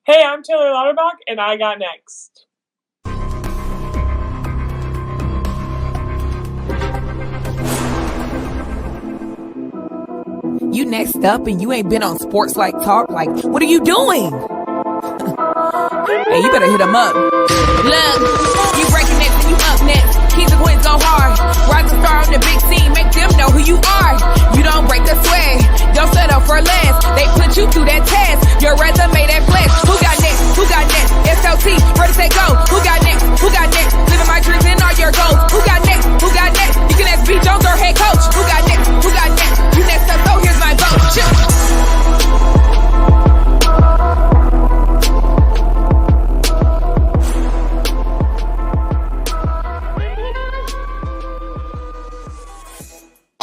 Hey, I'm Taylor Lauterbach, and I got next. You next up and you ain't been on Sports Like Talk. Like, what are you doing? Hey, you better hit them up. Look, you breaking next and you up next. Keys and queens go hard. Rise and star on the big scene. Make them know who you are. You don't break the sweat. Don't settle for less. They put you through that test. Your resume that flex. Who got next? Who got next? SLT, ready, set, go. Who got next? Who got next? Living my dreams and all your goals. Who got next? Who got next? You can ask B. Jones or head coach. Who got next? Who got next? You next up, so here's my vote. Chill.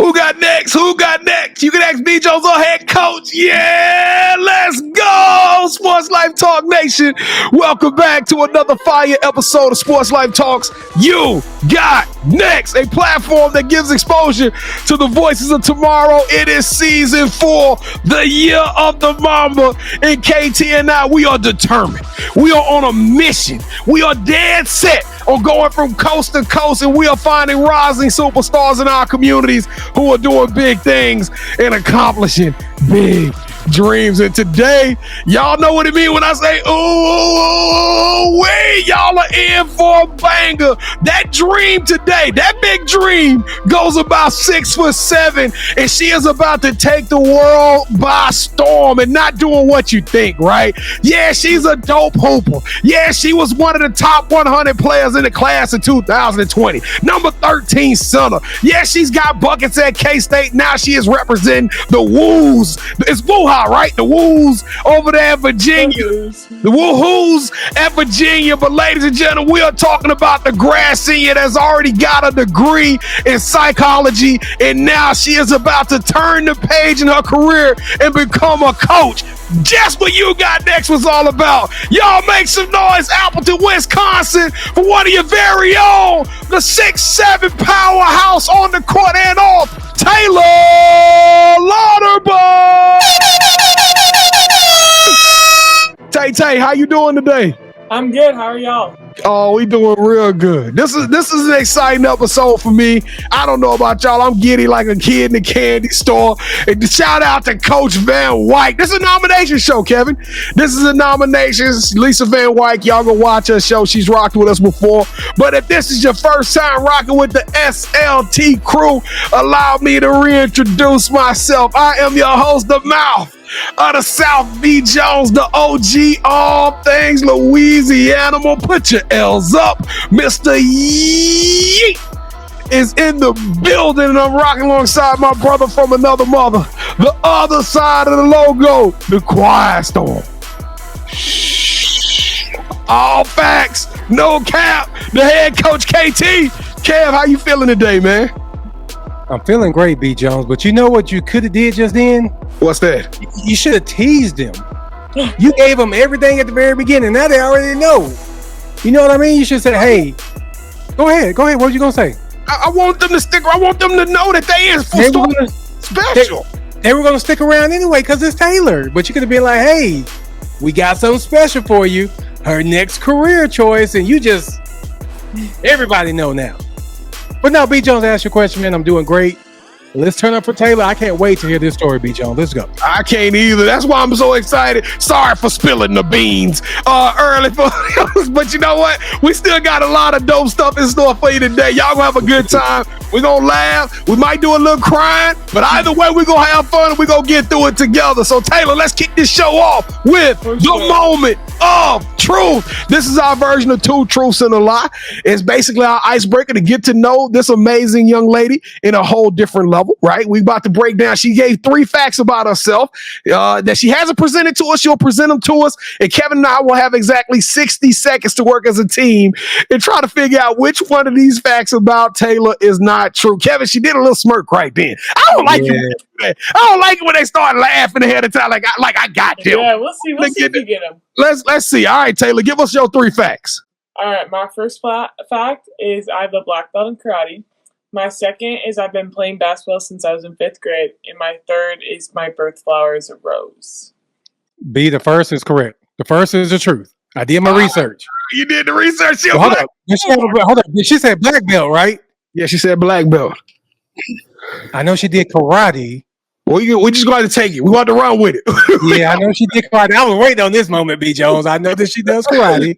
Who got next? Who got next? You can ask B. Jones, our head coach. Yeah, let's go, Sports Life Talk Nation. Welcome back to another fire episode of Sports Life Talks. You got next, a platform that gives exposure to the voices of tomorrow. It is season 4, the year of the Mamba. And KT and I, we are determined. We are on a mission. We are dead set on going from coast to coast, and we are finding rising superstars in our communities who are doing big things and accomplishing big dreams. And today, y'all know what it means when I say, ooh, wait, y'all are in for a banger. That dream today, that big dream goes about 6'7", and she is about to take the world by storm and not doing what you think, right? Yeah, she's a dope hooper. Yeah, she was one of the top 100 players in the class of 2020. Number 13 center. Yeah, she's got buckets at K-State. Now she is representing the Woos. It's Woo-Ha, right? The Woos over there at Virginia. The Woo-Hoos at Virginia. But ladies and gentlemen, we are talking about the grad senior that's already got a degree in psychology, and now she is about to turn the page in her career and become a coach. Just what You Got Next was all about. Y'all make some noise, Appleton, Wisconsin, for one of your very own, the 6'7" powerhouse on the court and off, Taylor Lauterbach. Tay, how you doing today? I'm good. How are y'all? Oh, we doing real good. This is an exciting episode for me. I don't know about y'all. I'm giddy like a kid in the candy store. And shout out to Coach Van Wyk. This is a nomination show, Kevin. This is a nomination. Lisa Van Wyk. Y'all go watch her show. She's rocked with us before. But if this is your first time rocking with the SLT crew, allow me to reintroduce myself. I am your host, The Mouth of the South, B. Jones, the OG, all things Louisiana. Put your L's up. Mr. Yeet is in the building, and I'm rocking alongside my brother from another mother. The other side of the logo, the Quiet Storm. Shh. All facts, no cap. The head coach, KT. Kev, how you feeling today, man? I'm feeling great, B. Jones, but you know what you could have did just then? What's that? You should have teased them. You gave them everything at the very beginning. Now they already know. You know what I mean? You should say, hey, go ahead. What were you going to say? I want them to stick. I want them to know that they is special. They were going to stick around anyway because it's Taylor. But you could have been like, hey, we got something special for you. Her next career choice. And you just, everybody know now. But now, B. Jones, ask your question, man. I'm doing great. Let's turn up for Taylor. I can't wait to hear this story, B. Jones. Let's go. I can't either. That's why I'm so excited. Sorry for spilling the beans early, but you know what? We still got a lot of dope stuff in store for you today. Y'all gonna have a good time. We're gonna laugh. We might do a little crying, but either way, we're gonna have fun and we're gonna get through it together. So, Taylor, let's kick this show off with the moment of truth. This is our version of Two Truths and a Lie. It's basically our icebreaker to get to know this amazing young lady in a whole different level. Right? We about to break down. She gave 3 facts about herself that she hasn't presented to us. She'll present them to us. And Kevin and I will have exactly 60 seconds to work as a team and try to figure out which one of these facts about Taylor is not true. Kevin, she did a little smirk right then. I don't like it. I don't like it when they start laughing ahead of time like I got them. Yeah, we'll see. We'll see if we get them. Let's see. All right, Taylor, give us your 3 facts. All right, my first fact is I have a black belt in karate. My second is I've been playing basketball since I was in 5th grade. And my third is my birth flower is a rose. B, the first is correct. The first is the truth. I did my research. You did the research. Well, hold up. She said black belt, right? Yeah, she said black belt. I know she did karate. Well, we're just going to take it. We want to run with it. Yeah, I know she did karate. I was waiting on this moment, B. Jones. I know that she does karate.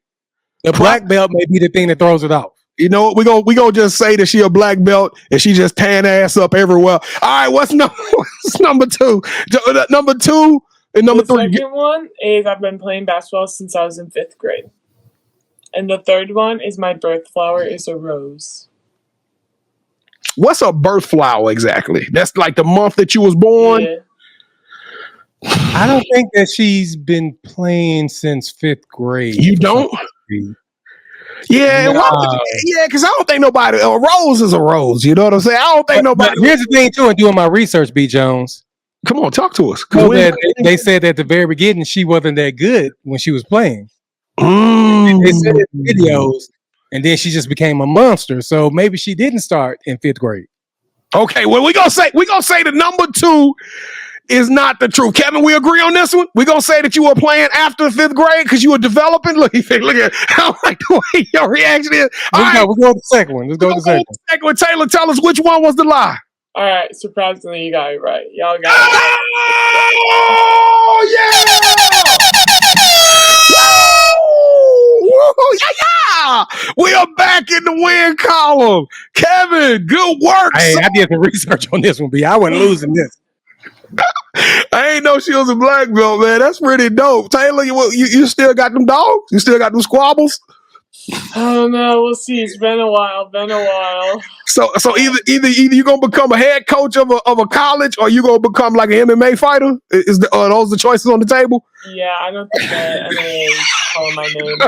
The black belt may be the thing that throws it off. You know what? We gonna just say that she a black belt and she just tan ass up everywhere. All right, what's number two? Number two and number three. The second one is I've been playing basketball since I was in 5th grade. And the third one is my birth flower is a rose. What's a birth flower exactly? That's like the month that you was born? Yeah. I don't think that she's been playing since 5th grade. You don't? Yeah, no. Because I don't think nobody. A rose is a rose. You know what I'm saying? I don't think nobody. But here's the thing, too, in doing my research, B. Jones. Come on, talk to us. They said at the very beginning she wasn't that good when she was playing. They said it in videos, and then she just became a monster. So maybe she didn't start in 5th grade. Okay, well, we're gonna say the number two is not the truth. Kevin, we agree on this one? We're going to say that you were playing after 5th grade because you were developing? Look at I like the way your reaction is. We'll go with the second one. Let's go with the second one. Taylor, tell us which one was the lie. All right, surprisingly, you got it right. Y'all got it. Oh, yeah! Yeah! We are back in the win column. Kevin, good work. Hey, I did the research on this one, B. I wasn't losing this. I ain't know she was a black belt, man. That's pretty dope. Taylor, you still got them dogs? You still got them squabbles? Oh no, we'll see. It's been a while. So either you're gonna become a head coach of a college, or you gonna become like an MMA fighter. Are those the choices on the table? Yeah, I don't think that MMA is calling my name.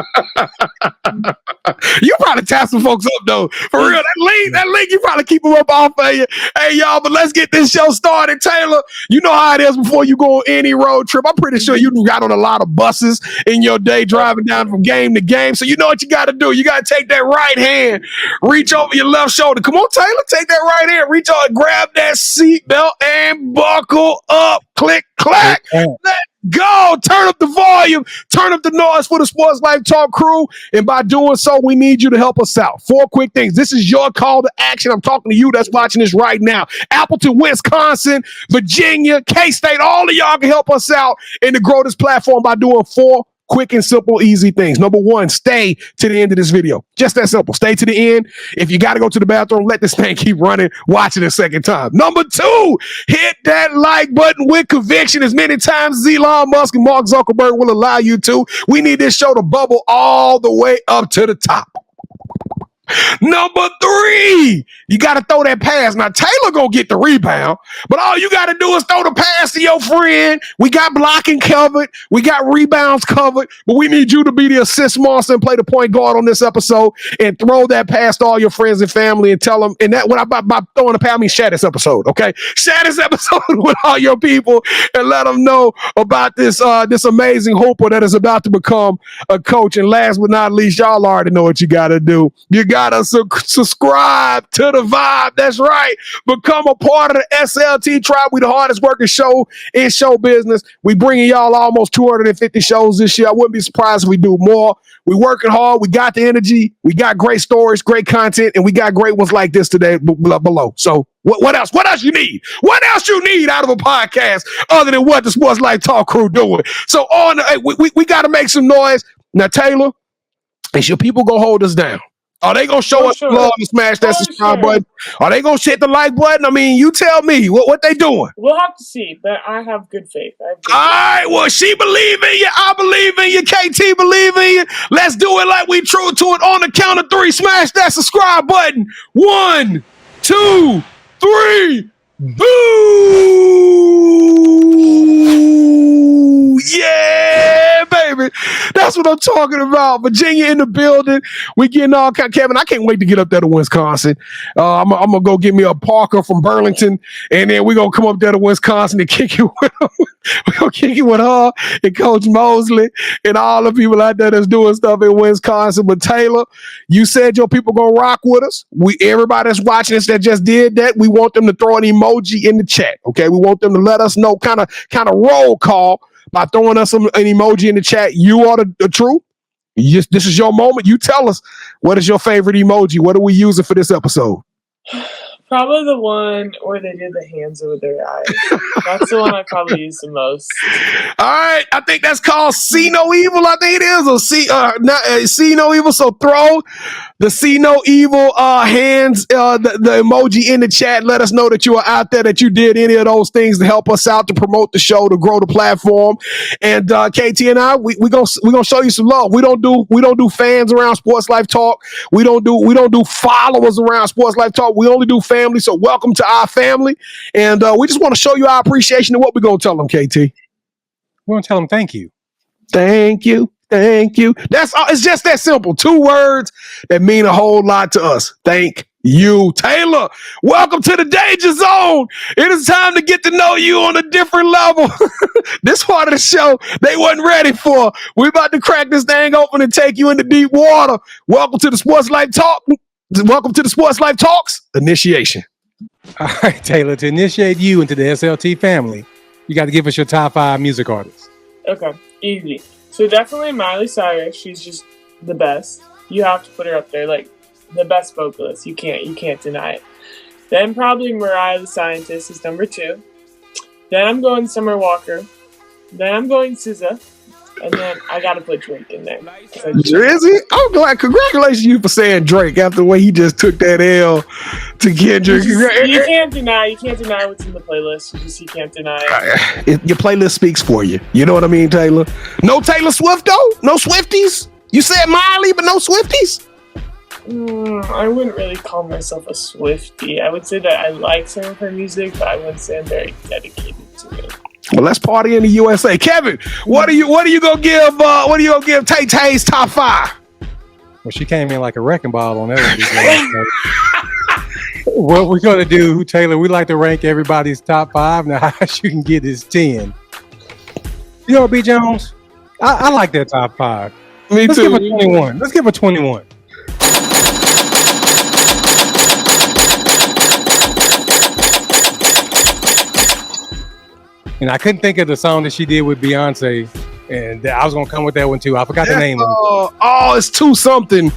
You probably tap some folks up though. For real, that link, you probably keep them up off of you. Hey y'all, but let's get this show started. Taylor, you know how it is before you go on any road trip. I'm pretty sure you got on a lot of buses in your day driving down from game to game. So you know what you got to do. You got to take that right hand, reach over your left shoulder. Come on, Taylor, take that right hand, reach over, grab that seatbelt, and buckle up. Click, clack. Let's go. Turn up the volume. Turn up the noise for the Sports Life Talk crew. And by doing so, we need you to help us out. 4 quick things. This is your call to action. I'm talking to you that's watching this right now. Appleton, Wisconsin, Virginia, K-State, all of y'all can help us out and to grow this platform by doing 4 quick and simple, easy things. Number 1, stay to the end of this video. Just that simple. Stay to the end. If you got to go to the bathroom, let this thing keep running. Watch it a second time. Number 2, hit that like button with conviction as many times as Elon Musk and Mark Zuckerberg will allow you to. We need this show to bubble all the way up to the top. Number 3, you got to throw that pass. Now, Taylor going to get the rebound, but all you got to do is throw the pass to your friend. We got blocking covered. We got rebounds covered, but we need you to be the assist monster and play the point guard on this episode and throw that pass to all your friends and family and tell them, and that when by throwing the pass, I mean share this episode, okay? Share this episode with all your people and let them know about this amazing hooper that is about to become a coach. And last but not least, y'all already know what you got to do. You got to subscribe to the vibe. That's right. Become a part of the SLT tribe. We the hardest working show in show business. We bringing y'all almost 250 shows this year. I wouldn't be surprised if we do more. We working hard. We got the energy. We got great stories, great content, and we got great ones like this today below. So what else? What else you need? What else you need out of a podcast other than what the Sports Life Talk crew doing? So we got to make some noise. Now, Taylor, is your people gonna hold us down? Are they going to show us love and smash that subscribe button? Are they going to hit the like button? I mean, you tell me what they doing. We'll have to see, but I have good faith. All right, well, she believe in you. I believe in you. KT believe in you. Let's do it like we true to it on the count of 3. Smash that subscribe button. 1, 2, 3. Boo! Yeah, baby. That's what I'm talking about. Virginia in the building. We getting all kind. Kevin, I can't wait to get up there to Wisconsin. I'm going to go get me a Parker from Burlington, and then we're going to come up there to Wisconsin and kick it with her. We're going to kick it with her and Coach Mosley and all the people out there that's doing stuff in Wisconsin. But Taylor, you said your people going to rock with us. Everybody that's watching us that just did that, we want them to throw an emoji in the chat. Okay, we want them to let us know kind of roll call by throwing us an emoji in the chat. You are the truth. This is your moment. You tell us, what is your favorite emoji? What are we using for this episode? Probably the one where they did the hands over their eyes. That's the one I probably use the most. All right, I think that's called See No Evil. I think it is, or See No Evil. So throw the See No Evil hands, the emoji in the chat. Let us know that you are out there, that you did any of those things to help us out, to promote the show, to grow the platform. And KT and I, we gonna show you some love. We don't do fans around Sports Life Talk. We don't do followers around Sports Life Talk. We only do family. So welcome to our family, and we just want to show you our appreciation. And what we gonna tell them, KT? We're gonna tell them thank you. Thank you. Thank you. That's all. It's just that simple. 2 words that mean a whole lot to us. Thank you. Taylor, welcome to the Danger Zone. It is time to get to know you on a different level. This part of the show they wasn't ready for. We're about to crack this thing open and take you into deep water. Welcome to the Sports Life Talk. Welcome to the Sports Life Talks initiation. All right, Taylor, to initiate you into the SLT family, you got to give us your top 5 music artists. Okay, easy. So definitely Miley Cyrus. She's just the best. You have to put her up there, like the best vocalist. You can't deny it. Then probably Mariah the Scientist is number 2. Then I'm going Summer Walker. Then I'm going SZA. And then I gotta put Drake in there. Drizzy? I'm glad. Congratulations you for saying Drake after the way he just took that L to Kendrick. You can't deny what's in the playlist. You can't deny it. Your playlist speaks for you. You know what I mean, Taylor? No Taylor Swift though? No Swifties? You said Miley, but no Swifties? I wouldn't really call myself a Swiftie. I would say that I like some of her music, but I wouldn't say I'm very dedicated to it. Well, let's party in the USA. Kevin, what are you gonna give Tay Tay's top 5? Well, she came in like a wrecking ball on that one. What we're gonna do, Taylor, we like to rank everybody's top 5. Now, how you can get is 10. You know, B. Jones, I like that top 5. Me Let's too. give her 21. Let's give her 21. And I couldn't think of the song that she did with Beyonce, and I was gonna come with that one too. I forgot the name of it. It's 2 something.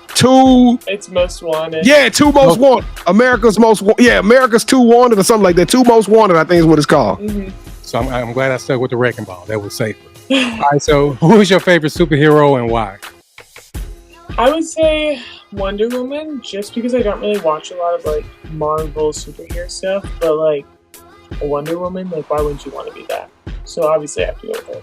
2. It's Most Wanted. Yeah, 2 Most Wanted. America's Most Wanted. Yeah, America's 2 Wanted or something like that. 2 Most Wanted, I think is what it's called. Mm-hmm. So I'm glad I stuck with the wrecking ball. That was safer. All right. So who is your favorite superhero and why? I would say Wonder Woman, just because I don't really watch a lot of like Marvel superhero stuff, but like Wonder Woman, like why wouldn't you want to be that? So obviously I have to go with her.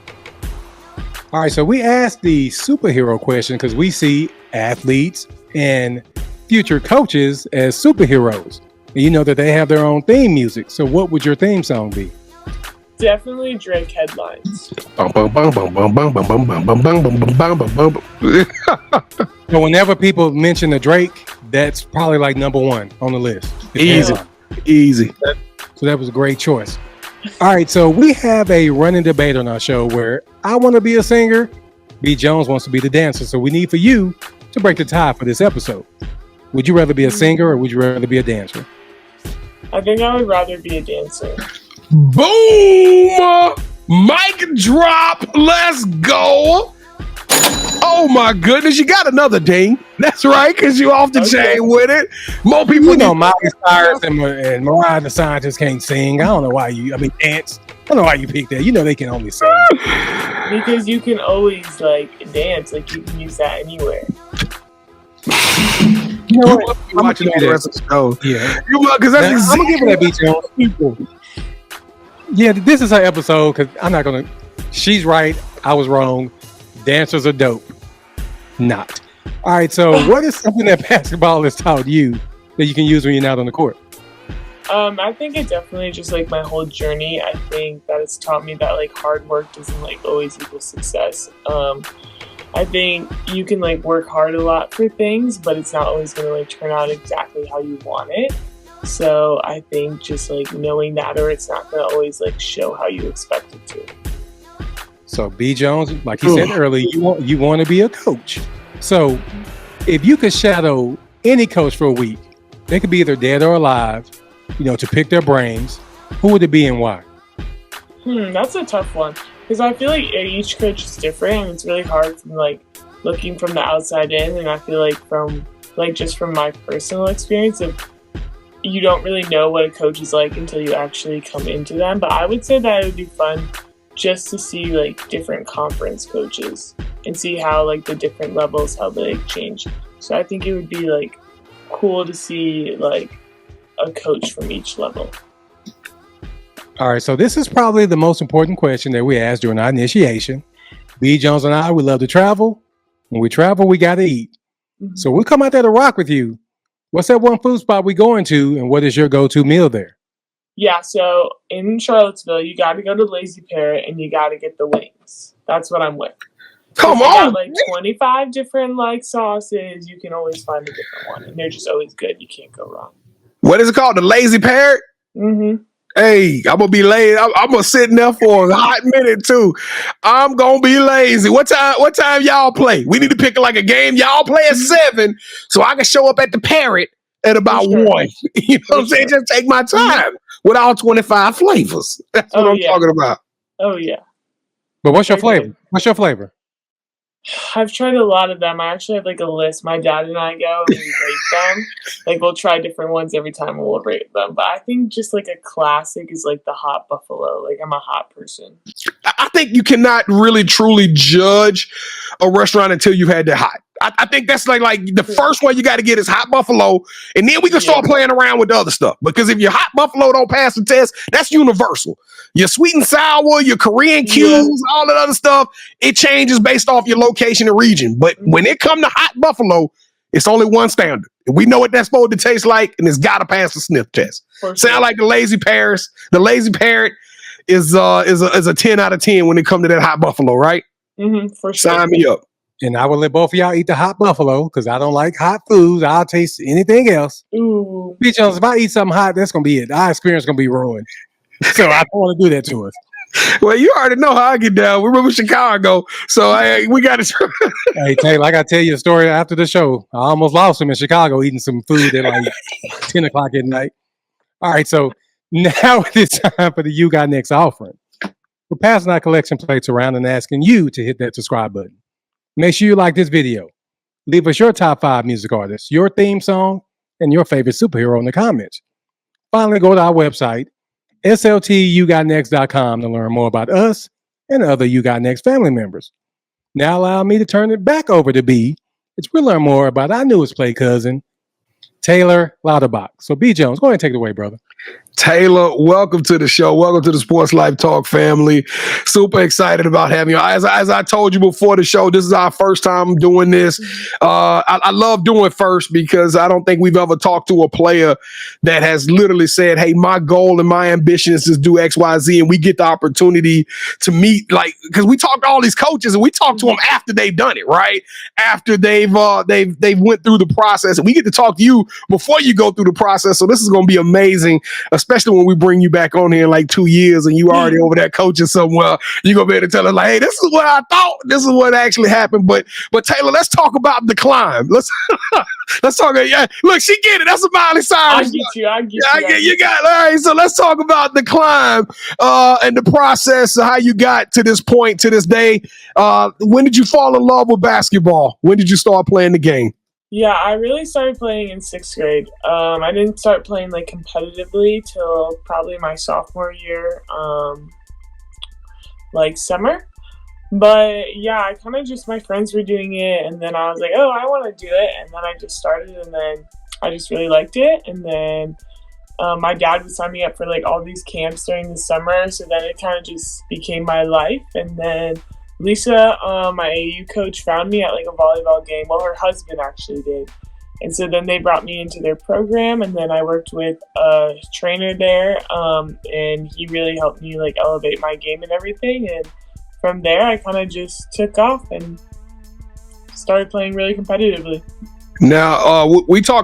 All right, so we asked the superhero question because we see athletes and future coaches as superheroes. And you know that they have their own theme music. So what would your theme song be? Definitely Drake Headlines. So whenever people mention the Drake, that's probably like number 1 on the list. Easy. So that was a great choice. All right, so we have a running debate on our show where I want to be a singer, B. Jones wants to be the dancer. So we need for you to break the tie for this episode. Would you rather be a singer or would you rather be a dancer? I think I would rather be a dancer. Boom! Mic drop. Let's go. Oh my goodness, you got another ding. That's right, because you off the chain with it. More people, you know, Miley Cyrus and Mariah the Scientist can't sing. I don't know why dance. I don't know why you picked that. You know they can only sing. Because you can always like dance, like you can use that anywhere. You know what? I'm watching the rest of the show. Yeah, because that's I'm gonna give it that beat, Jones. People. Yeah, this is her episode because I'm not gonna. She's right. I was wrong. Dancers are dope. Not. All right, so what is something that basketball has taught you that you can use when you're not on the court? I think it definitely just like my whole journey. I think that it's taught me that like hard work doesn't like always equal success. I think you can like work hard a lot for things, but it's not always going to like turn out exactly how you want it. So I think just like knowing that, or it's not going to always like show how you expect it to. So B. Jones, like he said earlier, you want to be a coach. So if you could shadow any coach for a week, they could be either dead or alive, you know, to pick their brains, who would it be and why? That's a tough one. because I feel like each coach is different, and it's really hard from like looking from the outside in. And I feel like from just from my personal experience, you don't really know what a coach is like until you actually come into them. But I would say that it would be fun just to see like different conference coaches and see how like the different levels, how they like, change. So I think it would be like cool to see like a coach from each level. All right, so this is probably the most important question that we asked during our initiation. B. Jones and I, we love to travel. When we travel, we got to eat. Mm-hmm. So we come out there to rock with you. What's that one food spot we going to, and what is your go-to meal there? Yeah, so in Charlottesville, you got to go to Lazy Parrot, and you got to get the wings. That's what I'm with. Come on! Got, like 25 different like sauces. You can always find a different one, and they're just always good. You can't go wrong. What is it called? The Lazy Parrot? Mm-hmm. Hey, I'm gonna be lazy. I'm gonna sit in there for a hot minute too. I'm gonna be lazy. What time y'all play? We need to pick like a game. Y'all play at 7, so I can show up at the Parrot at about 1. You know what I'm saying? Just take my time with all 25 flavors. That's what I'm talking about. Oh yeah. But what's your flavor? What's your flavor? I've tried a lot of them. I actually have like a list. My dad and I go and we rate them. Like we'll try different ones every time and we'll rate them. But I think just like a classic is like the hot buffalo. Like I'm a hot person. I think you cannot really truly judge a restaurant until you've had the hot. I think that's like the first one you got to get is hot buffalo, and then we can start playing around with the other stuff. Because if your hot buffalo don't pass the test, that's universal. Your sweet and sour, your Korean cues, all that other stuff, it changes based off your location and region. But when it comes to hot buffalo, it's only one standard. We know what that's supposed to taste like, and it's got to pass the sniff test. Sound like the Lazy Parrot. The Lazy Parrot is a 10 out of 10 when it comes to that hot buffalo, right? Mm-hmm, for sure. Sign me up. And I will let both of y'all eat the hot buffalo because I don't like hot foods. I'll taste anything else. Ooh. B. Jones, if I eat something hot, that's going to be it. Our experience is going to be ruined. So I don't want to do that to us. Well, you already know how I get down. We remember Chicago, so we got to. Hey, Taylor, I got to tell you a story after the show. I almost lost him in Chicago eating some food at like 10 o'clock at night. All right, so now it is time for the You Got Next offering. We're passing our collection plates around and asking you to hit that subscribe button. Make sure you like this video. Leave us your top 5 music artists, your theme song, and your favorite superhero in the comments. Finally, go to our website, sltyougotnext.com, to learn more about us and other You Got Next family members. Now allow me to turn it back over to B, as we learn more about our newest play cousin, Taylor Lauterbach. So B. Jones, go ahead and take it away, brother. Taylor, welcome to the show. Welcome to the Sports Life Talk family. Super excited about having you. As I told you before the show, this is our first time doing this. I love doing first because I don't think we've ever talked to a player that has literally said, hey, my goal and my ambition is to do X, Y, Z. And we get the opportunity to meet, like, because we talk to all these coaches and we talk to them after they've done it, right? After they've went through the process, and we get to talk to you before you go through the process. So this is going to be amazing, especially when we bring you back on here in like 2 years and you already over there coaching somewhere. You're going to be able to tell us like, hey, this is what I thought. This is what actually happened. But Taylor, let's talk about the climb. Let's talk. Yeah, look, she get it. That's a Miley Cyrus. I get you. You got it. All right. So let's talk about the climb and the process of how you got to this point, to this day. When did you fall in love with basketball? When did you start playing the game? Yeah, I really started playing in 6th grade. I didn't start playing like competitively till probably my sophomore year, like summer. But yeah, I kind of just, my friends were doing it, and then I was like, oh, I want to do it. And then I just started, and then I just really liked it. And then my dad would sign me up for like all these camps during the summer. So then it kind of just became my life. And then Lisa, my AU coach, found me at like a volleyball game. Well, her husband actually did. And so then they brought me into their program, and then I worked with a trainer there, and he really helped me like elevate my game and everything. And from there, I kind of just took off and started playing really competitively. Now,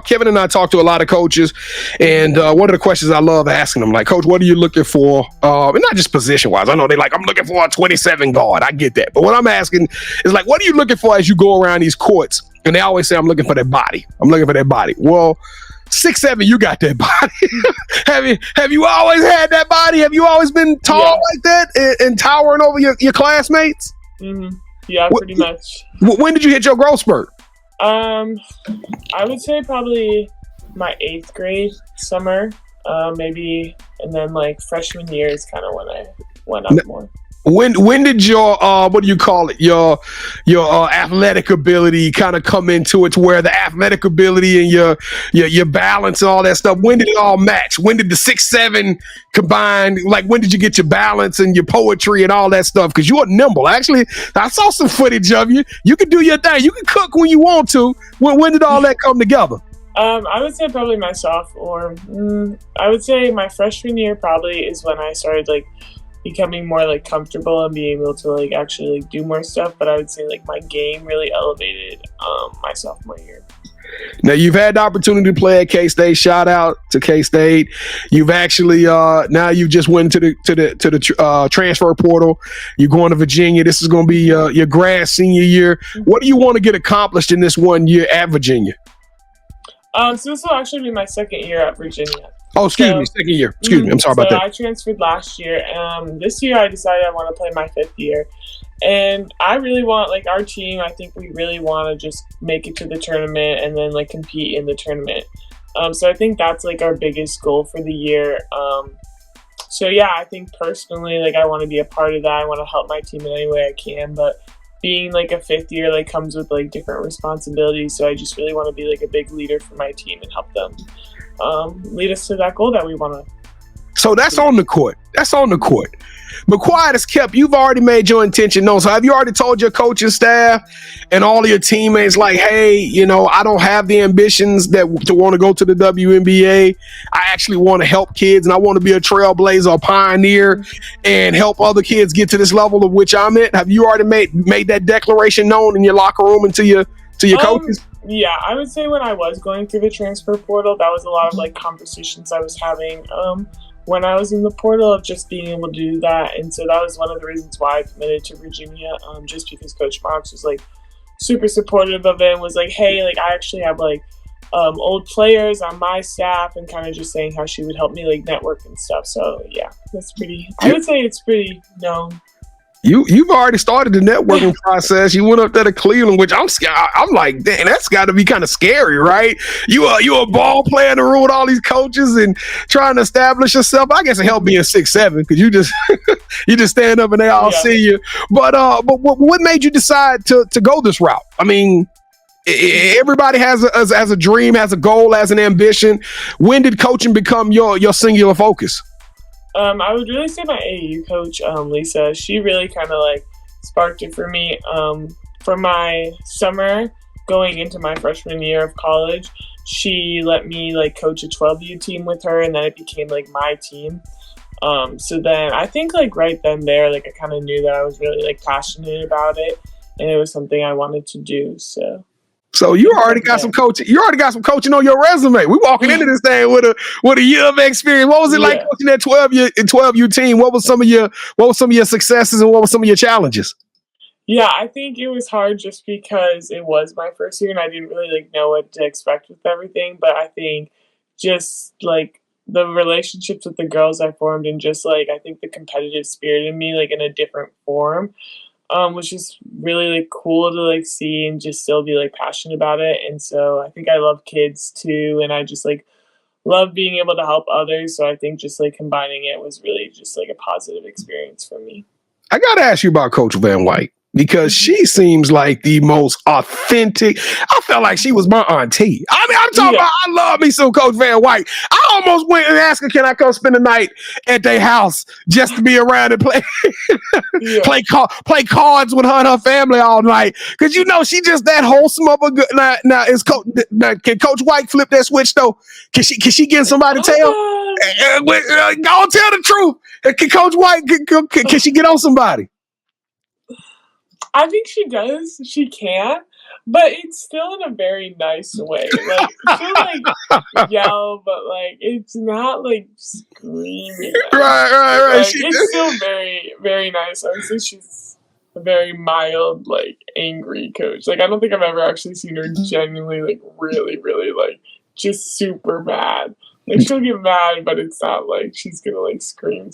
Kevin and I talk to a lot of coaches, and one of the questions I love asking them, like, Coach, what are you looking for? And not just position-wise. I know they're like, I'm looking for a 27 guard. I get that. But what I'm asking is, like, what are you looking for as you go around these courts? And they always say, I'm looking for their body. I'm looking for their body. Well, 6'7", you got that body. have you always had that body? Have you always been tall like that and towering over your classmates? Mm-hmm. Yeah, pretty much. When did you hit your growth spurt? I would say probably my 8th grade summer, maybe, and then like freshman year is kind of when I went up more. When did your what do you call it, your athletic ability kind of come into it, to where the athletic ability and your balance and all that stuff, when did it all match? When did the 6'7" combine? Like, when did you get your balance and your poetry and all that stuff? Because you were nimble. Actually, I saw some footage of you. You can do your thing. You can cook when you want to. When did all that come together? I would say probably my sophomore. I would say my freshman year probably is when I started like becoming more like comfortable and being able to like actually like do more stuff. But I would say like my game really elevated my sophomore year. Now you've had the opportunity to play at K-State. Shout out to K-State. You've actually now you just went to the transfer portal. You're going to Virginia. This is going to be your grad senior year. What do you want to get accomplished in this 1 year at Virginia? So this will actually be my 2nd year at Virginia. Oh, excuse me, 2nd year. Excuse me, I'm sorry about that. I transferred last year. This year I decided I want to play my 5th year. And I really want, like, our team, I think we really want to just make it to the tournament and then, like, compete in the tournament. So I think that's, like, our biggest goal for the year. So, yeah, I think personally, like, I want to be a part of that. I want to help my team in any way I can. But being, like, a 5th year, like, comes with, like, different responsibilities. So I just really want to be, like, a big leader for my team and help them lead us to that goal that we want to. So that's on the court. But quiet as kept, you've already made your intention known. So have you already told your coaching staff and all of your teammates, like, hey, you know, I don't have the ambitions to want to go to the WNBA. I actually want to help kids, and I want to be a trailblazer, a pioneer, and help other kids get to this level of which I'm at? Have you already made that declaration known in your locker room and to your coaches? Yeah, I would say when I was going through the transfer portal, that was a lot of like conversations I was having when I was in the portal, of just being able to do that. And so that was one of the reasons why I committed to Virginia, just because Coach Marks was like super supportive of it and was like, hey, like I actually have like old players on my staff, and kind of just saying how she would help me like network and stuff. So yeah, that's pretty, I would say it's pretty known. You've already started the networking process. You went up there to Cleveland, which I'm like, dang, that's got to be kind of scary, right? You a ball player in the room with all these coaches and trying to establish yourself. I guess it helped being 6'7", because you just stand up and they all see you. But what made you decide to go this route? I mean, everybody has a dream, has a goal, has an ambition. When did coaching become your singular focus? I would really say my AAU coach, Lisa, she really kind of like sparked it for me. For my summer going into my freshman year of college, she let me like coach a 12U team with her, and then it became like my team. So then I think like right then there, like I kind of knew that I was really like passionate about it, and it was something I wanted to do. So you already got some coaching. You already got some coaching on your resume. We walking into this thing with a year of experience. What was it like coaching that 12U team? What was some of your successes and what were some of your challenges? Yeah, I think it was hard just because it was my first year and I didn't really like know what to expect with everything. But I think just like the relationships with the girls I formed, and just like I think the competitive spirit in me, like in a different form, was just really like cool to like see and just still be like passionate about it. And so I think I love kids too, and I just like love being able to help others. So I think just like combining it was really just like a positive experience for me. I gotta ask you about Coach Van White, because she seems like the most authentic. I felt like she was my auntie. I mean, I'm talking about, I love me some Coach Van White. I almost went and asked her, can I come spend the night at their house just to be around and play play cards with her and her family all night? Because you know, she just that wholesome of a good. Now can Coach White flip that switch though? Can she get somebody to tell? Go tell the truth. Can Coach White can she get on somebody? I think she does. She can, but it's still in a very nice way. Like she'll like yell, but like it's not like screaming. Right. Like, it's still very, very nice. I would say she's a very mild, like angry coach. Like I don't think I've ever actually seen her genuinely like really, really like just super mad. Like she'll get mad, but it's not like she's gonna like scream.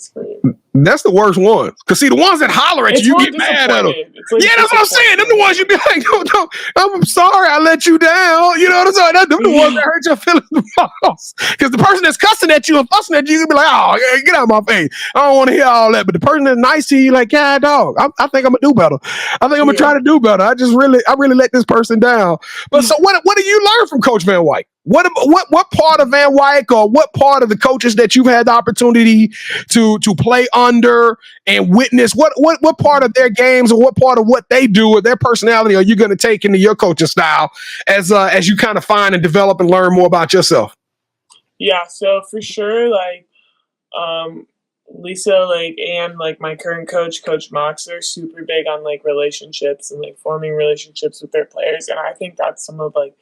That's the worst ones. Cause see, the ones that holler at It's you more get mad at them. It's like Yeah, that's what I'm saying. Them the ones you be like, no, I'm sorry, I let you down. You know what I'm saying? Them the ones that hurt your feelings the most. Because the person that's cussing at you and fussing at you, you be like, oh, get out of my face. I don't want to hear all that. But the person that's nice to you, like, yeah, dog, I think I'm gonna do better. I think I'm gonna try to do better. I really let this person down. But so what do you learn from Coach Van Wyk? What part of Van Wyk or what part of the coaches that you've had the opportunity to play under and witness, what part of their games or what part of what they do or their personality are you going to take into your coaching style as you kind of find and develop and learn more about yourself? Yeah, so for sure, like Lisa, like, and like my current coach, Coach Mox, they're super big on like relationships and like forming relationships with their players, and I think that's some of like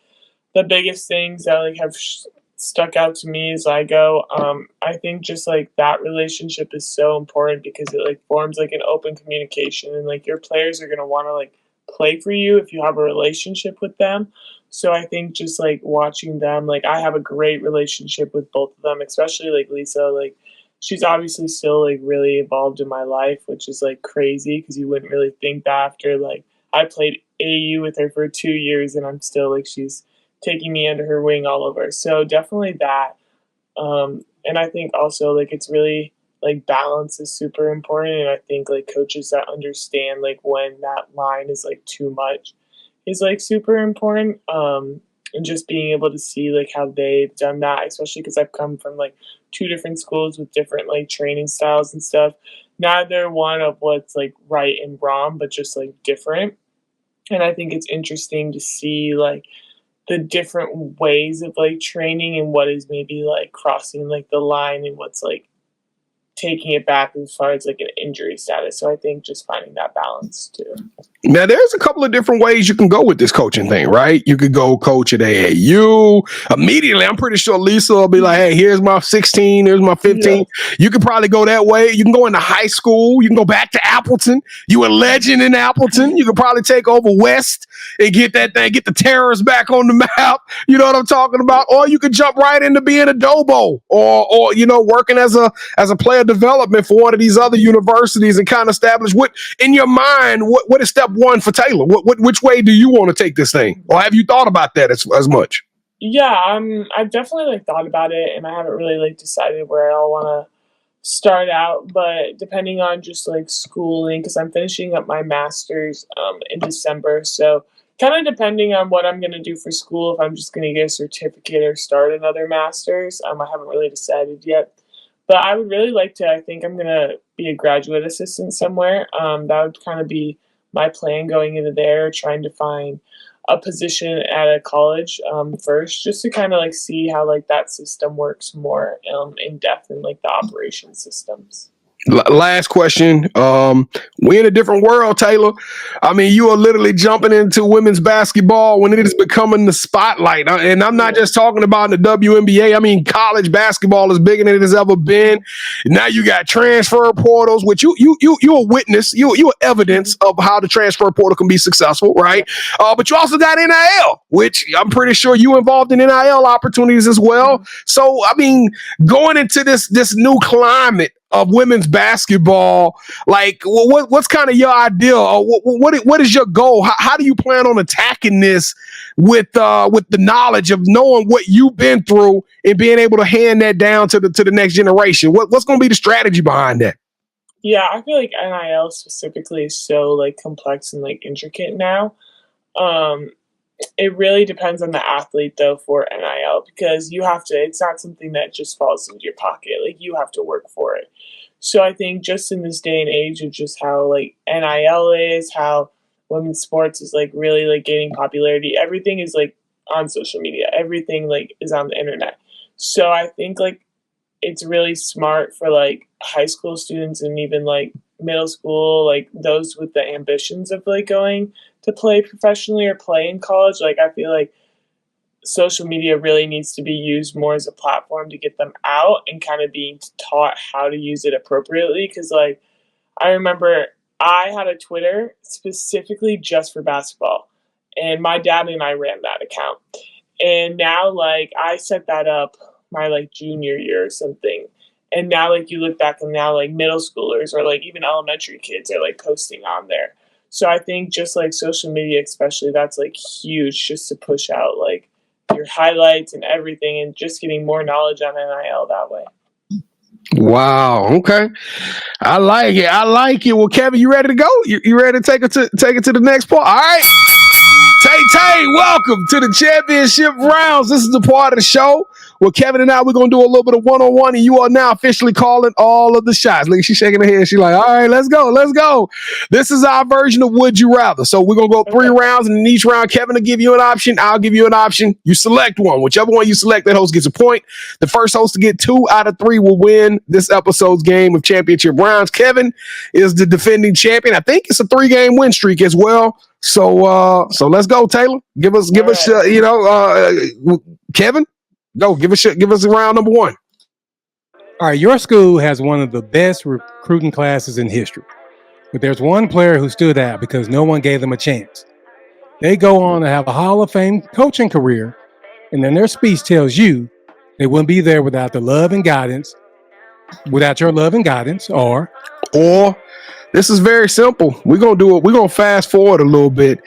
the biggest things that like have stuck out to me as I go. I think just like that relationship is so important because it like forms like an open communication, and like your players are gonna want to like play for you if you have a relationship with them. So I think just like watching them, like I have a great relationship with both of them, especially like Lisa, like she's obviously still like really involved in my life, which is like crazy because you wouldn't really think that after like I played AU with her for 2 years and I'm still like she's taking me under her wing all over. So definitely that. And I think also like it's really like balance is super important. And I think like coaches that understand like when that line is like too much is like super important. And just being able to see like how they've done that, especially because I've come from like two different schools with different like training styles and stuff. Neither one of what's like right and wrong, but just like different. And I think it's interesting to see like the different ways of like training and what is maybe like crossing like the line and what's like taking it back as far as like an injury status. So I think just finding that balance too. Now, there's a couple of different ways you can go with this coaching thing, right? You could go coach at AAU. Immediately, I'm pretty sure Lisa will be like, hey, here's my 16, here's my 15. Yeah. You could probably go that way. You can go into high school. You can go back to Appleton. You a legend in Appleton. You could probably take over West and get that thing, get the Terrors back on the map. You know what I'm talking about? Or you could jump right into being a Dobo or you know, working as a player development for one of these other universities and kind of establish what in your mind, what is step one for Taylor? Which way do you want to take this thing? Or have you thought about that as much? Yeah, I've definitely like thought about it and I haven't really like decided where I want to start out, but depending on just like schooling, because I'm finishing up my master's in December. So kind of depending on what I'm going to do for school, if I'm just going to get a certificate or start another master's, I haven't really decided yet. But I would really like to, I think I'm going to be a graduate assistant somewhere. That would kind of be my plan going into there, trying to find a position at a college first, just to kind of like see how like that system works more in depth in like the operation systems. Last question. We in a different world, Taylor. I mean, you are literally jumping into women's basketball when it is becoming the spotlight. And I'm not just talking about the WNBA. I mean, college basketball is bigger than it has ever been. Now you got transfer portals, which you a witness, you are evidence of how the transfer portal can be successful, right? But you also got NIL, which I'm pretty sure you involved in NIL opportunities as well. So, I mean, going into this new climate of women's basketball, like what's kind of your ideal? What is your goal? How do you plan on attacking this with the knowledge of knowing what you've been through and being able to hand that down to the next generation? What's going to be the strategy behind that? Yeah, I feel like NIL specifically is so like complex and like intricate now. It really depends on the athlete though for NIL because you have to, it's not something that just falls into your pocket. Like you have to work for it. So I think just in this day and age of just how like NIL is, how women's sports is like really like gaining popularity, everything is like on social media. Everything like is on the internet. So I think like it's really smart for like high school students and even like middle school, like those with the ambitions of like going to play professionally or play in college. Like I feel like social media really needs to be used more as a platform to get them out and kind of being taught how to use it appropriately. Because like I remember I had a Twitter specifically just for basketball, and my dad and I ran that account. And now, like, I set that up my, like, junior year or something. And now, like, you look back and now, like, middle schoolers or, like, even elementary kids are, like, posting on there. So I think just, like, social media especially, that's, like, huge just to push out, like, your highlights and everything and just getting more knowledge on NIL that way. Wow. Okay. I like it. I like it. Well, Kevin, you ready to go? You ready to take it to the next part? All right. Tay, welcome to the championship rounds. This is the part of the show where Kevin and I, we're going to do a little bit of one-on-one, and you are now officially calling all of the shots. Look, she's shaking her head. She's like, all right, let's go. This is our version of Would You Rather. So we're going to go 3 rounds, and in each round, Kevin will give you an option. I'll give you an option. You select one. Whichever one you select, that host gets a point. The first host to get 2 out of 3 will win this episode's game of championship rounds. Kevin is the defending champion. I think it's a 3-game win streak as well. So let's go, Taylor. Give us, Kevin, go give us round number 1. All right, your school has one of the best recruiting classes in history, but there's one player who stood out because no one gave them a chance. They go on to have a Hall of Fame coaching career, and then their speech tells you they wouldn't be there without your love and guidance, or this is very simple. We're going to do it. We're going to fast forward a little bit.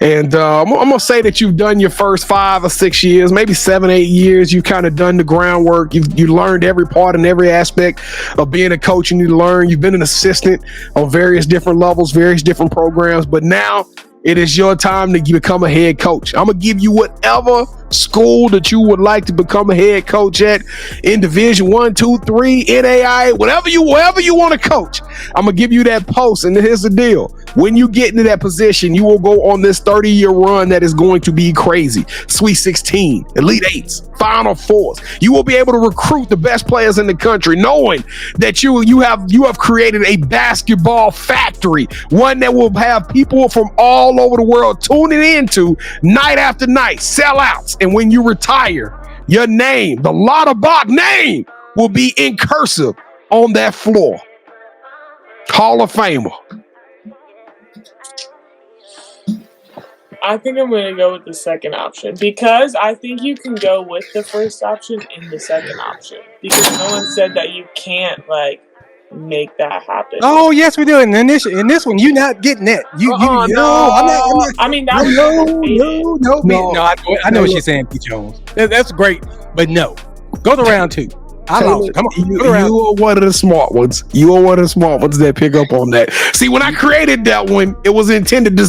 And I'm going to say that you've done your first 5 or 6 years, maybe 7, 8 years. You've kind of done the groundwork. You learned every part and every aspect of being a coach, and you've been an assistant on various different levels, various different programs. But now it is your time to become a head coach. I'm going to give you whatever school that you would like to become a head coach at in Division 1, 2, 3, NAIA, wherever you want to coach. I'm going to give you that post. And here's the deal. When you get into that position, you will go on this 30-year run that is going to be crazy. Sweet 16, Elite 8s, Final Fours. You will be able to recruit the best players in the country, knowing that you have created a basketball factory, one that will have people from all over the world tuning into night after night, sellouts. And when you retire, your name, the Lauterbach name, will be in cursive on that floor. Hall of Famer. I think I'm going to go with the second option because I think you can go with the first option in the second option because no one said that you can't make that happen. Oh yes, we do. And in this one, you're not getting that. No. I'm not. I mean, that I know what she's saying, P. Jones. That's great, but no. Go to round 2. I lost. Come on. You are one of the smart ones. You are one of the smart ones that pick up on that. See, when I created that one, it was intended to.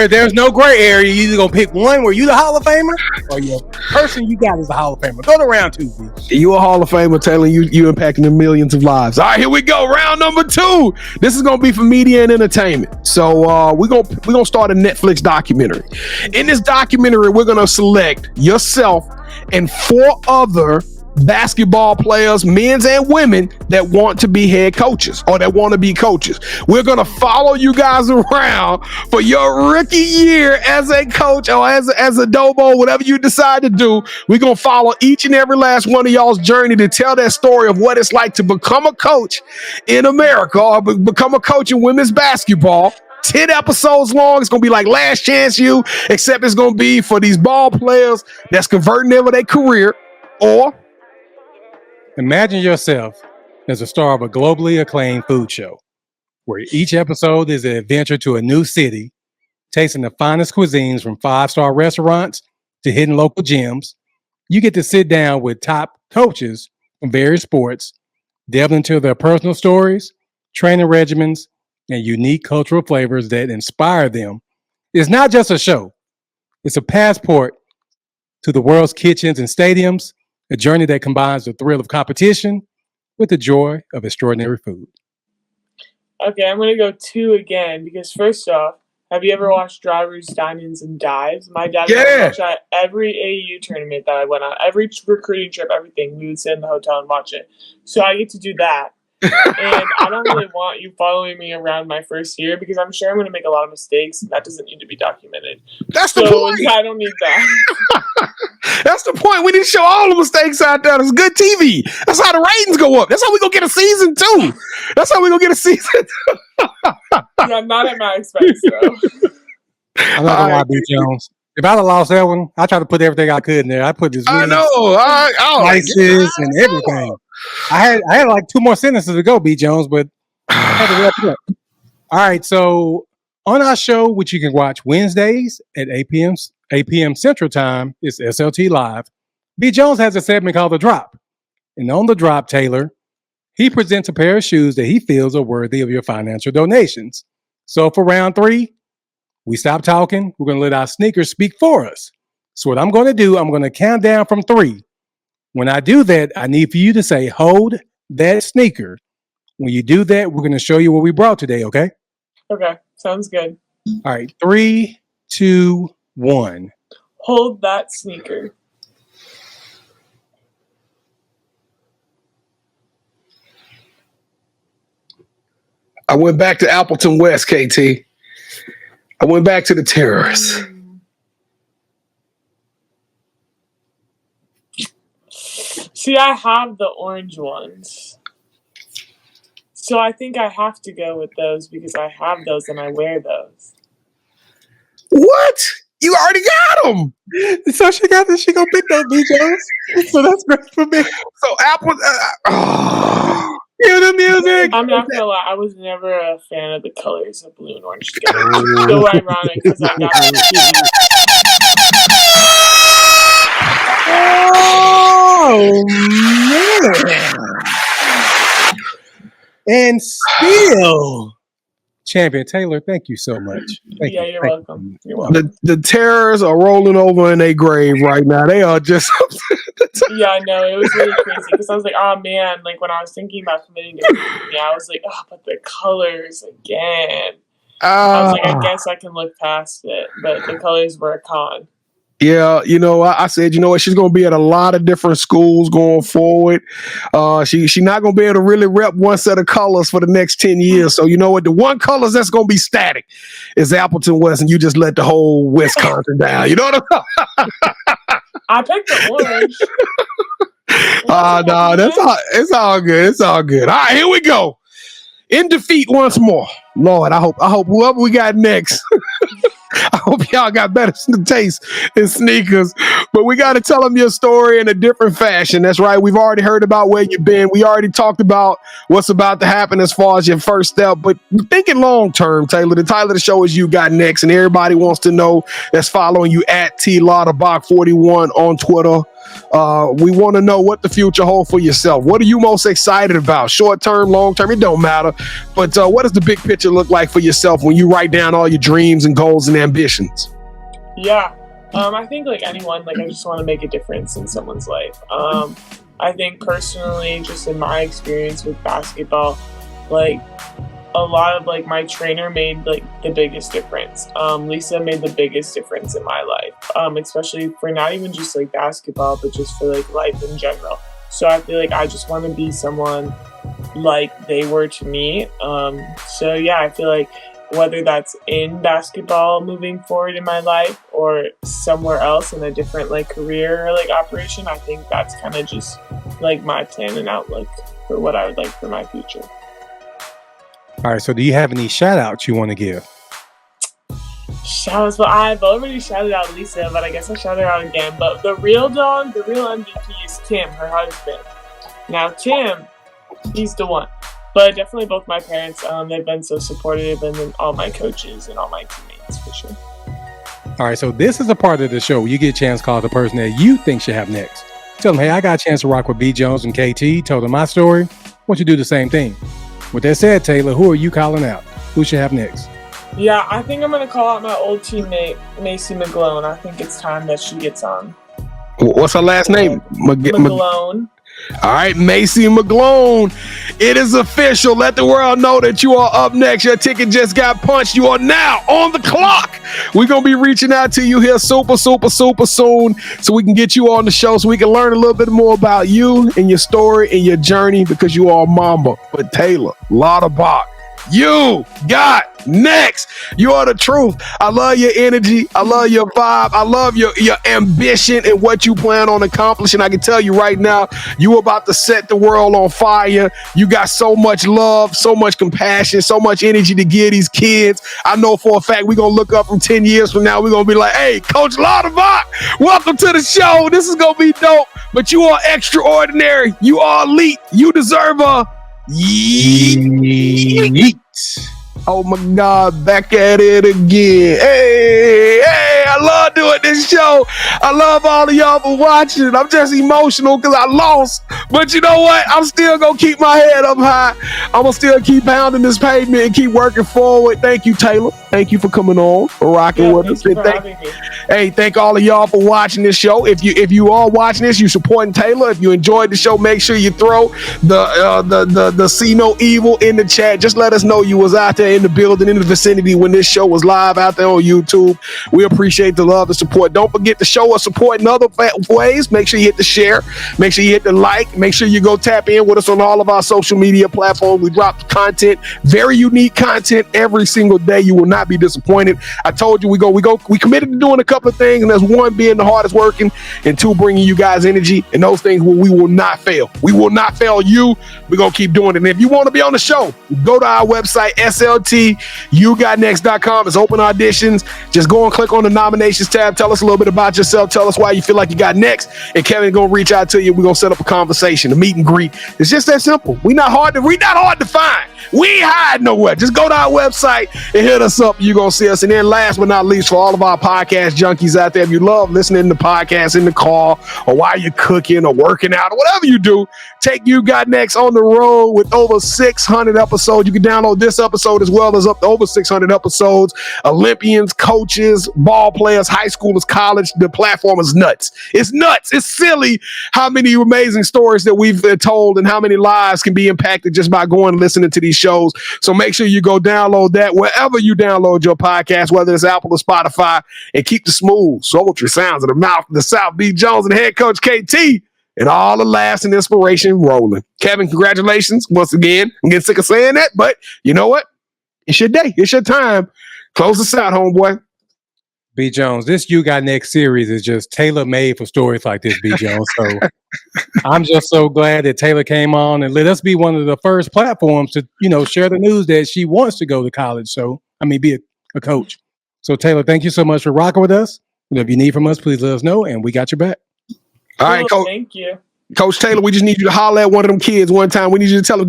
There's no gray area. You either gonna pick one where you the Hall of Famer, or your person you got is the Hall of Famer. Go to round 2, please. You a Hall of Famer, Taylor. You impacting the millions of lives. All right, here we go. Round number 2. This is gonna be for media and entertainment. So we're gonna start a Netflix documentary. In this documentary, we're gonna select yourself and 4 other basketball players, men's and women, that want to be head coaches or that want to be coaches. We're going to follow you guys around for your rookie year as a coach or as a dobo, whatever you decide to do. We're going to follow each and every last one of y'all's journey to tell that story of what it's like to become a coach in America or become a coach in women's basketball. 10 episodes long. It's going to be like Last Chance U, except it's going to be for these ball players that's converting over their career. Or imagine yourself as a star of a globally acclaimed food show, where each episode is an adventure to a new city, tasting the finest cuisines from 5-star restaurants to hidden local gems. You get to sit down with top coaches from various sports, delve into their personal stories, training regimens, and unique cultural flavors that inspire them. It's not just a show. It's a passport to the world's kitchens and stadiums, a journey that combines the thrill of competition with the joy of extraordinary food. Okay, I'm going to go 2 again because first off, have you ever watched Drivers, Dine-Ins, and Dives? My dad watched that every AAU tournament that I went on, every recruiting trip, everything. We would sit in the hotel and watch it. So I get to do that. And I don't really want you following me around my first year because I'm sure I'm going to make a lot of mistakes and that doesn't need to be documented. That's the point. I don't need that. That's the point. We need to show all the mistakes out there. It's good TV. That's how the ratings go up. That's how we gonna get a season 2. That's how we gonna get a season 2. Yeah, not at my expense, though. I'm not gonna lie, B. Jones. If I'd have lost that one, I tried to put everything I could in there. I put this. I know. Slices and everything. I had like 2 more sentences to go, B. Jones, but I had to wrap it up. All right, so on our show, which you can watch Wednesdays at 8 p.m. Central Time, it's SLT Live. B. Jones has a segment called The Drop. And on The Drop, Taylor, he presents a pair of shoes that he feels are worthy of your financial donations. So for round 3, we stop talking. We're going to let our sneakers speak for us. So what I'm going to do, I'm going to count down from 3. When I do that, I need for you to say, hold that sneaker. When you do that, we're going to show you what we brought today, okay? Okay, sounds good. All right, 3, 2, 1. Hold that sneaker. I went back to Appleton West, KT. I went back to the terrors. See, I have the orange ones. So I think I have to go with those because I have those and I wear those. What? You already got them. So she gonna pick those, B. Jones. So that's great for me. So Apple. Hear the music. I'm not gonna lie, I was never a fan of the colors of blue and orange together. It's so ironic because I got them. Oh man! And still, Champion Taylor, thank you so much. Thank you. You're welcome. You're welcome. The terrors are rolling over in their grave right now. They are just. Yeah, I know. It was really crazy because I was like, oh man, like when I was thinking about committing to me, I was like, oh, but the colors again. I was like, I guess I can look past it, but the colors were a con. Yeah, I said, what, she's going to be at a lot of different schools going forward. She's not going to be able to really rep one set of colors for the next 10 years. So you know what? The one colors that's going to be static is Appleton West, and you just let the whole Wisconsin down. You know what I'm I picked the orange. No, it's all good. It's all good. All right, here we go. In defeat once more. Lord, I hope whoever we got next, I hope y'all got better taste in sneakers. But we got to tell them your story in a different fashion. That's right. We've already heard about where you've been. We already talked about what's about to happen as far as your first step. But thinking long term, Taylor, the title of the show is You Got Next. And everybody wants to know that's following you at T Lauterbach 41 on Twitter. We want to know what the future holds for yourself. What are you most excited about? Short term, long term, it don't matter. But what does the big picture look like for yourself when you write down all your dreams and goals and ambitions? Yeah. I think like anyone, like I just want to make a difference in someone's life. I think personally, just in my experience with basketball, like a lot of like my trainer made like the biggest difference. Lisa made the biggest difference in my life, especially for not even just like basketball, but just for like life in general. So I feel like I just want to be someone like they were to me. So yeah, I feel like whether that's in basketball moving forward in my life or somewhere else in a different like career or like operation, I think that's kind of just like my plan and outlook for what I would like for my future. All right, so do you have any shout outs you want to give? Shout outs, well, I've already shouted out Lisa, but I guess I'll shout her out again. But the real dog, the real MVP is Tim, her husband. Now, Tim, he's the one. But definitely both my parents, they've been so supportive, and then all my coaches and all my teammates, for sure. All right, so this is a part of the show where you get a chance to call the person that you think should have next. Tell them, hey, I got a chance to rock with B. Jones and KT, told them my story. Why don't you do the same thing? With that said, Taylor, who are you calling out? Who should have next? Yeah, I think I'm going to call out my old teammate, Macy McGlone. I think it's time that she gets on. What's her last name? McGlone. All right, Macy McGlone. It is official. Let the world know that you are up next. Your ticket just got punched. You are now on the clock. We're going to be reaching out to you here super soon so we can get you on the show so we can learn a little bit more about you and your story and your journey because you are a Mamba. But Taylor Lauterbach, You got next. You are the truth. I love your energy. I love your vibe. I love your ambition and what you plan on accomplishing. I can tell you right now, you about to set the world on fire. You got so much love, so much compassion, so much energy to give these kids. I know for a fact we're going to look up from 10 years from now. We're going to be like, hey, Coach Lauterbach, welcome to the show. This is going to be dope. But you are extraordinary. You are elite. You deserve a yeet. Oh my God, back at it again. Hey, I love doing this show. I love all of y'all for watching. I'm just emotional because I lost. But you know what? I'm still going to keep my head up high. I'm going to still keep pounding this pavement and keep working forward. Thank you, Taylor. Thank you for coming on, for rocking with us. Hey, thank all of y'all for watching this show. If you are watching this, you supporting Taylor. If you enjoyed the show, make sure you throw the See No Evil in the chat. Just let us know you was out there in the building, in the vicinity when this show was live out there on YouTube. We appreciate the love and support. Don't forget to show us support in other ways. Make sure you hit the share. Make sure you hit the like. Make sure you go tap in with us on all of our social media platforms. We drop content, very unique content every single day. You will not be disappointed. I told you we committed to doing a couple of things, and that's one, being the hardest working, and two, bringing you guys energy. And those things we will not fail. We will not fail you. We're going to keep doing it. And if you want to be on the show, go to our website, sltyougotnext.com. It's open auditions. Just go and click on the nominations tab. Tell us a little bit about yourself. Tell us why you feel like you got next. And Kevin's going to reach out to you. We're going to set up a conversation, a meet and greet. It's just that simple. We're not hard to find. We ain't hide nowhere. Just go to our website and hit us up. You're going to see us. And then last but not least, for all of our podcast junkies out there, if you love listening to podcasts in the car or while you're cooking or working out or whatever you do, take You Got Next on the road with over 600 episodes. You can download this episode as well as up to over 600 episodes. Olympians, coaches, ball players, high schoolers, college. The platform is nuts. It's nuts. It's silly how many amazing stories that we've told and how many lives can be impacted just by going and listening to these shows. So make sure you go download that wherever you download your podcast, whether it's Apple or Spotify, and keep the smooth, sultry sounds of the mouth of the South B. Jones and head coach KT and all the laughs and inspiration rolling. Kevin, congratulations once again. I'm getting sick of saying that, but you know what? It's your day. It's your time. Close us out, homeboy. B. Jones, this You Got Next series is just tailor-made for stories like this, B. Jones. So I'm just so glad that Taylor came on and let us be one of the first platforms to, share the news that she wants to go to college. So, be a coach. So, Taylor, thank you so much for rocking with us. If you need from us, please let us know, and we got your back. All right, Coach. Thank you. Coach Taylor, we just need you to holler at one of them kids one time. We need you to tell her,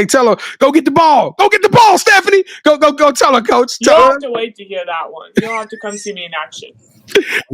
tell her, go get the ball. Go get the ball, Stephanie. Go tell her, Coach. You don't have to wait to hear that one. You don't have to come see me in action.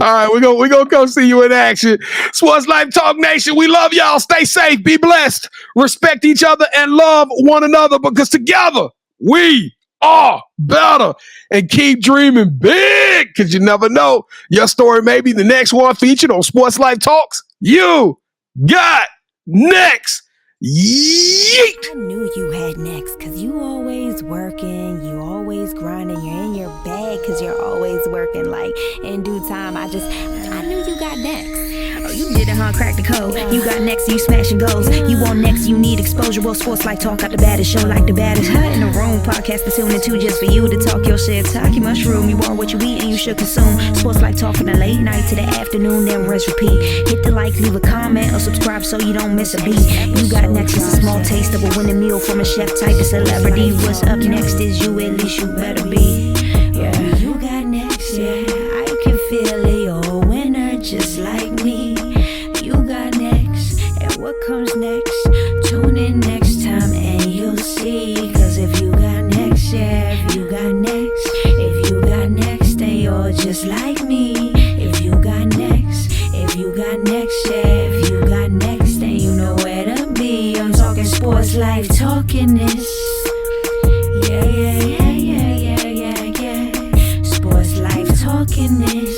All right, we're gonna come see you in action. Sports Life Talk Nation, we love y'all. Stay safe, be blessed, respect each other, and love one another, because together we are better. And keep dreaming big, because you never know. Your story may be the next one featured on Sports Life Talks. You got next. Yeet. I knew you had next, cause you always working, you always grinding, you're in your bag cause you're always working. Like in due time, I knew you got next. Oh, you did it, huh? Crack the code. You got next, you smashing goals. You want next, you need exposure. Well, Sports Like Talk got the baddest show, like the baddest. Hut in the room, podcast to tune into just for you to talk your shit. Talk your mushroom, you are what you eat and you should consume. Sports Like Talk from the late night to the afternoon, then rest repeat. Hit the like, leave a comment, or subscribe so you don't miss a beat. You got next is a small taste of a winning meal from a chef type of celebrity. What's up next is you, at least you better be. Yeah, you got next, yeah. I can feel it, you're a winner just like me. You got next, and what comes next? Tune in next time and you'll see. Cause if you got next, yeah, if you got next, then you're just like me. If you got next, yeah, if you got next, then you know where to be. I'm talking Sports Life, talking this. Yeah. Sports Life, talking this.